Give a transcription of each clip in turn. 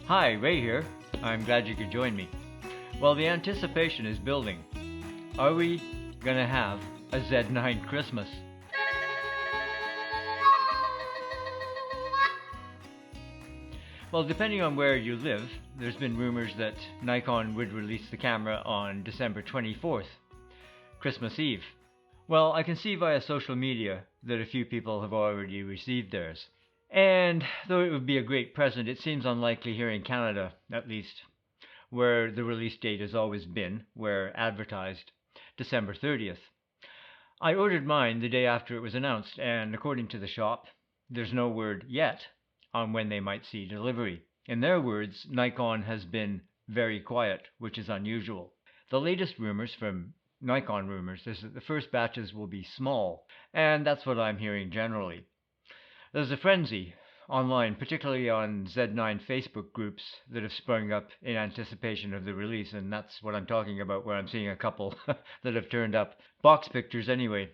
Hi, Ray here. I'm glad you could join me. Well, the anticipation is building. Are we gonna have a Z9 Christmas? Well, depending on where you live, there's been rumors that Nikon would release the camera on December 24th, Christmas Eve. Well, I can see via social media that a few people have already received theirs. And though it would be a great present, it seems unlikely here in Canada, at least, where the release date has always been, where advertised December 30th. I ordered mine the day after it was announced, and according to the shop, there's no word yet on when they might see delivery. In their words, Nikon has been very quiet, which is unusual. The latest rumors from Nikon Rumours is that the first batches will be small, and that's what I'm hearing generally. There's a frenzy online, particularly on Z9 Facebook groups that have sprung up in anticipation of the release, and that's what I'm talking about, where I'm seeing a couple that have turned up. Box pictures anyway.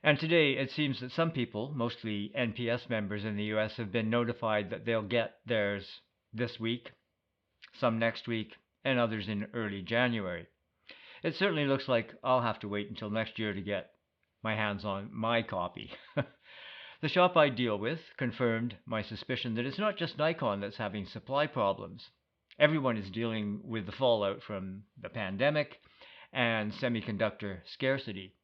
And today it seems that some people, mostly NPS members in the US, have been notified that they'll get theirs this week, some next week, and others in early January. It certainly looks like I'll have to wait until next year to get my hands on my copy. The shop I deal with confirmed my suspicion that it's not just Nikon that's having supply problems. Everyone is dealing with the fallout from the pandemic and semiconductor scarcity.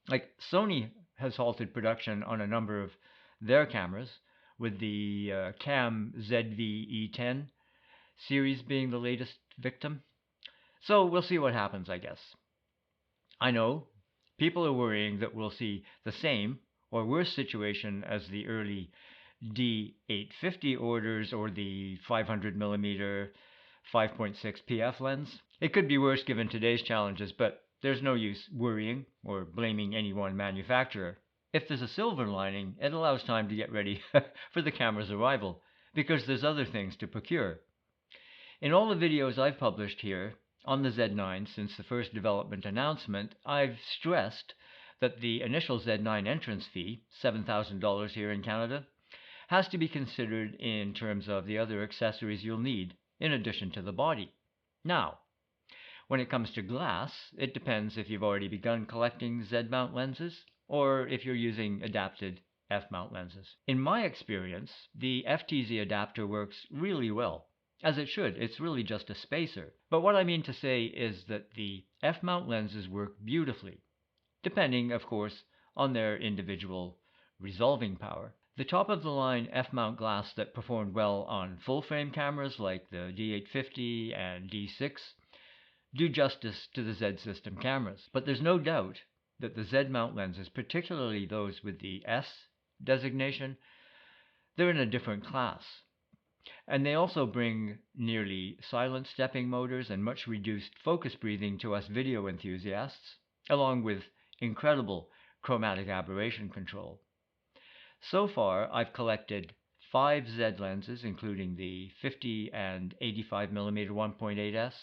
Like Sony has halted production on a number of their cameras, with the Cam ZV-E10 series being the latest victim. So we'll see what happens, I guess. I know people are worrying that we'll see the same or worse situation as the early D850 orders or the 500mm 5.6 PF lens. It could be worse given today's challenges, but there's no use worrying or blaming any one manufacturer. If there's a silver lining, it allows time to get ready for the camera's arrival, because there's other things to procure. In all the videos I've published here on the Z9 since the first development announcement, I've stressed that the initial Z9 entrance fee, $7,000 here in Canada, has to be considered in terms of the other accessories you'll need in addition to the body. Now, when it comes to glass, it depends if you've already begun collecting Z-mount lenses or if you're using adapted F-mount lenses. In my experience, the FTZ adapter works really well. As it should, it's really just a spacer. But what I mean to say is that the F-mount lenses work beautifully, depending, of course, on their individual resolving power. The top-of-the-line F-mount glass that performed well on full-frame cameras like the D850 and D6 do justice to the Z system cameras. But there's no doubt that the Z-mount lenses, particularly those with the S designation, they're in a different class. And they also bring nearly silent stepping motors and much reduced focus breathing to us video enthusiasts, along with incredible chromatic aberration control. So far, I've collected 5 Z lenses, including the 50 and 85mm 1.8s,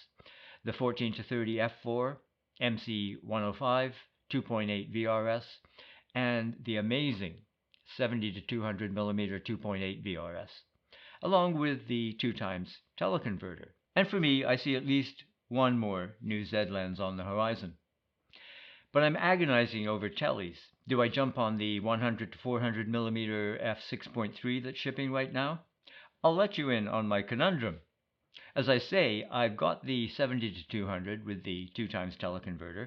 the 14 to 30 f4, MC105, 2.8 VRS, and the amazing 70 to 200mm 2.8 VRS, along with the 2x teleconverter. And for me, I see at least one more new Z lens on the horizon. But I'm agonizing over tellies. Do I jump on the 100 to 400mm f6.3 that's shipping right now? I'll let you in on my conundrum. As I say, I've got the 70 to 200 with the 2x teleconverter,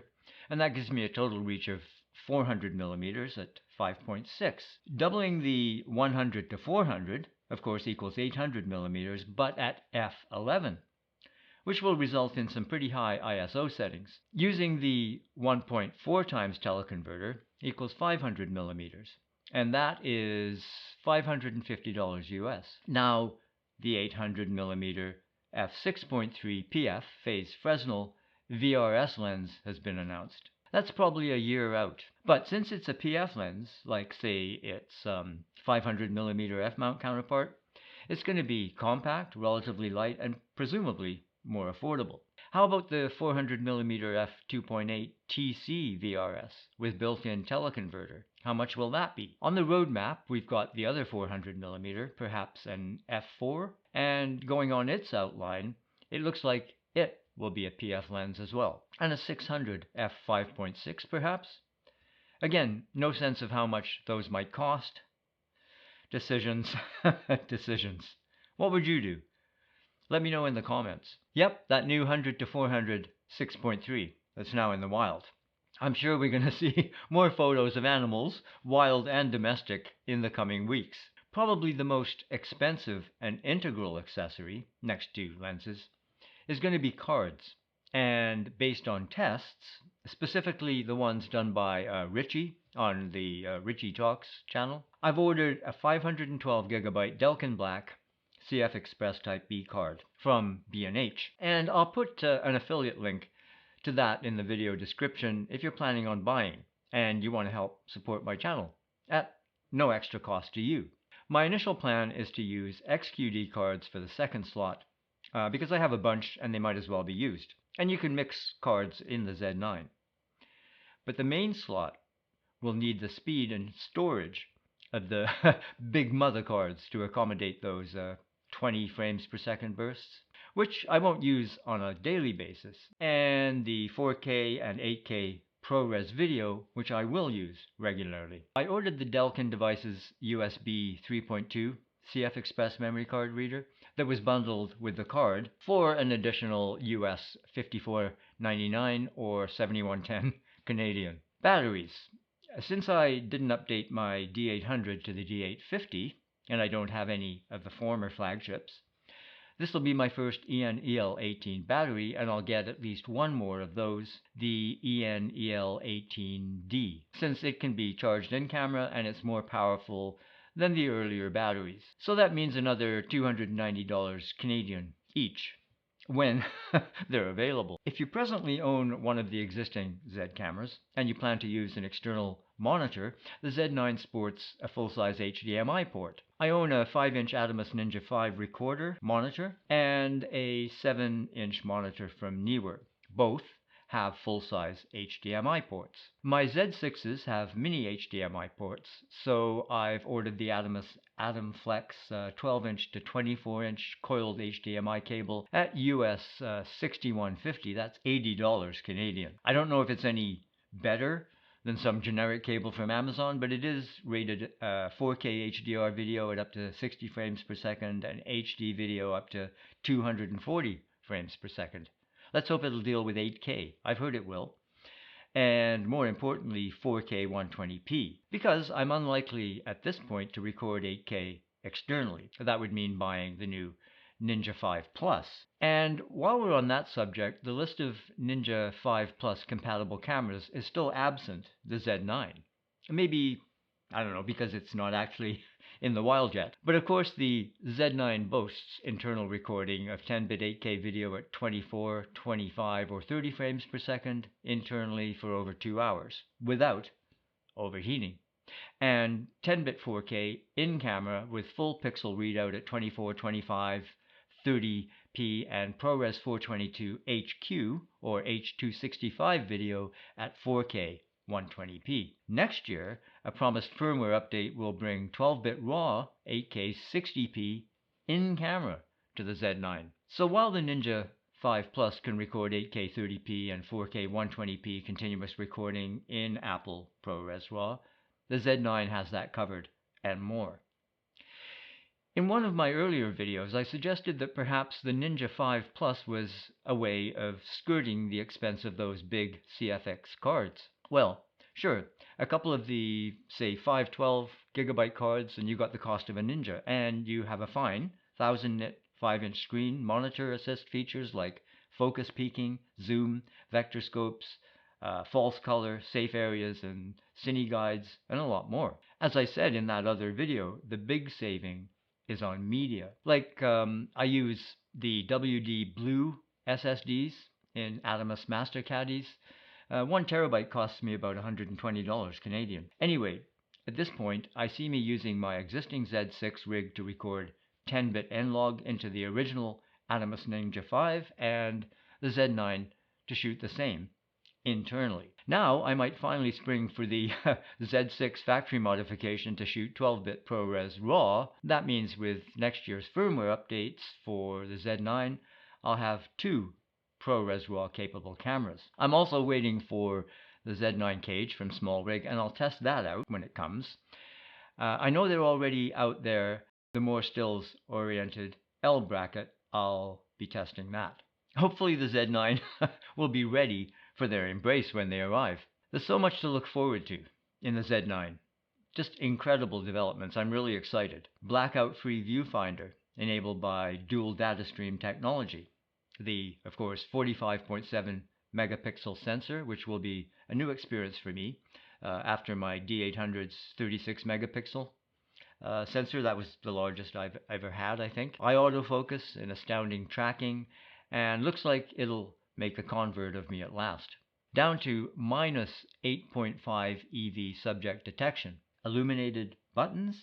and that gives me a total reach of 400mm at 5.6. Doubling the 100 to 400, of course, equals 800mm, but at f11, which will result in some pretty high ISO settings. Using the 1.4x teleconverter equals 500mm, and that is $550 US. Now, the 800mm f6.3 PF phase Fresnel VRS lens has been announced. That's probably a year out. But since it's a PF lens, like say its 500mm f-mount counterpart, it's going to be compact, relatively light, and presumably more affordable. How about the 400mm f2.8 TC VRS with built-in teleconverter? How much will that be? On the roadmap, we've got the other 400mm, perhaps an f4, and going on its outline, it looks like it will be a PF lens as well, and a 600 f5.6 perhaps. Again, no sense of how much those might cost. Decisions. Decisions. What would you do? Let me know in the comments. Yep, that new 100 to 400 6.3 that's now in the wild. I'm sure we're going to see more photos of animals, wild and domestic, in the coming weeks. Probably the most expensive and integral accessory, next to lenses, is going to be cards. And based on tests, specifically the ones done by Richie on the Richie Talks channel, I've ordered a 512 gigabyte Delkin Black CF Express Type B card from B&H, and I'll put an affiliate link to that in the video description if you're planning on buying and you want to help support my channel at no extra cost to you. My initial plan is to use XQD cards for the second slot because I have a bunch and they might as well be used. And you can mix cards in the Z9. But the main slot will need the speed and storage of the big mother cards to accommodate those 20 frames per second bursts, which I won't use on a daily basis, and the 4K and 8K ProRes video, which I will use regularly. I ordered the Delkin Devices USB 3.2 CF Express memory card reader that was bundled with the card for an additional US $54.99 or $71.10 Canadian. Batteries. Since I didn't update my D800 to the D850, and I don't have any of the former flagships, this will be my first EN-EL18 battery, and I'll get at least one more of those, the EN-EL18D, since it can be charged in camera and it's more powerful than the earlier batteries. So that means another $290 Canadian each when they're available. If you presently own one of the existing Z cameras and you plan to use an external monitor, the Z9 sports a full-size HDMI port. I own a 5-inch Atomos Ninja 5 recorder monitor and a 7-inch monitor from Neewer. Both have full-size HDMI ports. My Z6s have mini HDMI ports, so I've ordered the Atomos Atom Flex 12-inch to 24-inch coiled HDMI cable at US $61.50. That's $80 Canadian. I don't know if it's any better than some generic cable from Amazon, but it is rated 4K HDR video at up to 60 frames per second and HD video up to 240 frames per second. Let's hope it'll deal with 8K. I've heard it will. And more importantly, 4K 120p, because I'm unlikely at this point to record 8K externally. That would mean buying the new Ninja 5 Plus. And while we're on that subject, the list of Ninja 5 Plus compatible cameras is still absent the Z9. Maybe, I don't know, because it's not actually in the wild yet. But of course the Z9 boasts internal recording of 10-bit 8K video at 24, 25, or 30 frames per second internally for over 2 hours without overheating, and 10-bit 4K in camera with full pixel readout at 24, 25, 30p and ProRes 422 HQ or H265 video at 4K 120p. Next year, a promised firmware update will bring 12-bit RAW 8K 60p in camera to the Z9. So while the Ninja 5 Plus can record 8K 30p and 4K 120p continuous recording in Apple ProRes RAW, the Z9 has that covered and more. In one of my earlier videos, I suggested that perhaps the Ninja 5 Plus was a way of skirting the expense of those big CFX cards. Well, sure, a couple of the, say, 512 gigabyte cards and you got the cost of a Ninja, and you have a fine 1000-nit 5-inch screen, monitor assist features like focus peaking, zoom, vector scopes, false color, safe areas, and cine guides, and a lot more. As I said in that other video, the big saving is on media. Like I use the WD Blue SSDs in Atomos Master Caddies. 1 terabyte costs me about $120 Canadian. Anyway, at this point, I see me using my existing Z6 rig to record 10-bit N-Log into the original Atomos Ninja 5 and the Z9 to shoot the same internally. Now I might finally spring for the Z6 factory modification to shoot 12-bit ProRes RAW. That means with next year's firmware updates for the Z9, I'll have 2 ProRes RAW capable cameras. I'm also waiting for the Z9 cage from SmallRig, and I'll test that out when it comes. I know they're already out there, the more stills-oriented L bracket. I'll be testing that. Hopefully the Z9 will be ready for their embrace when they arrive. There's so much to look forward to in the Z9. Just incredible developments. I'm really excited. Blackout-free viewfinder enabled by dual data stream technology. The, of course, 45.7 megapixel sensor, which will be a new experience for me after my D800's 36 megapixel sensor. That was the largest I've ever had, I think. Eye autofocus and astounding tracking, and looks like it'll make a convert of me at last. Down to minus 8.5 EV subject detection. Illuminated buttons.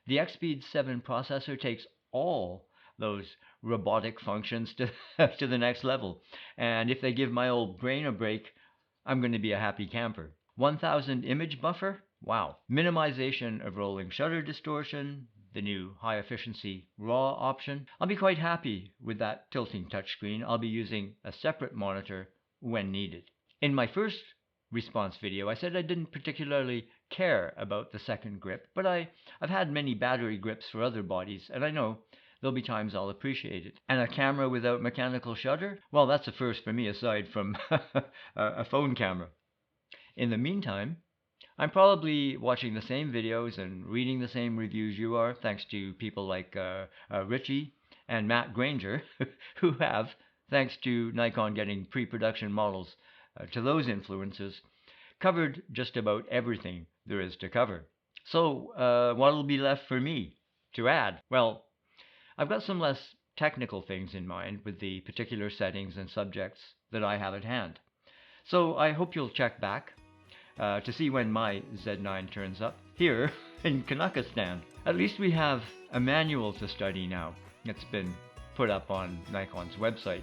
The Xpeed 7 processor takes all those robotic functions to the next level. And if they give my old brain a break, I'm going to be a happy camper. 1000 image buffer. Wow. Minimization of rolling shutter distortion. The new high efficiency RAW option. I'll be quite happy with that tilting touchscreen. I'll be using a separate monitor when needed. In my first response video, I said I didn't particularly care about the second grip, but I've had many battery grips for other bodies, and I know there'll be times I'll appreciate it. And a camera without mechanical shutter? Well, that's a first for me aside from a phone camera. In the meantime, I'm probably watching the same videos and reading the same reviews you are, thanks to people like Richie and Matt Granger, who have, thanks to Nikon getting pre-production models to those influencers, covered just about everything there is to cover. So what'll be left for me to add? Well, I've got some less technical things in mind with the particular settings and subjects that I have at hand. So I hope you'll check back to see when my Z9 turns up here in Kazakhstan. At least we have a manual to study now. It's been put up on Nikon's website.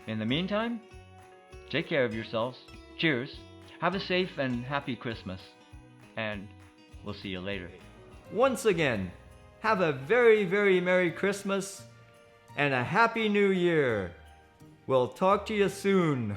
In the meantime, take care of yourselves. Cheers. Have a safe and happy Christmas. And we'll see you later. Once again, have a very, very Merry Christmas and a Happy New Year. We'll talk to you soon.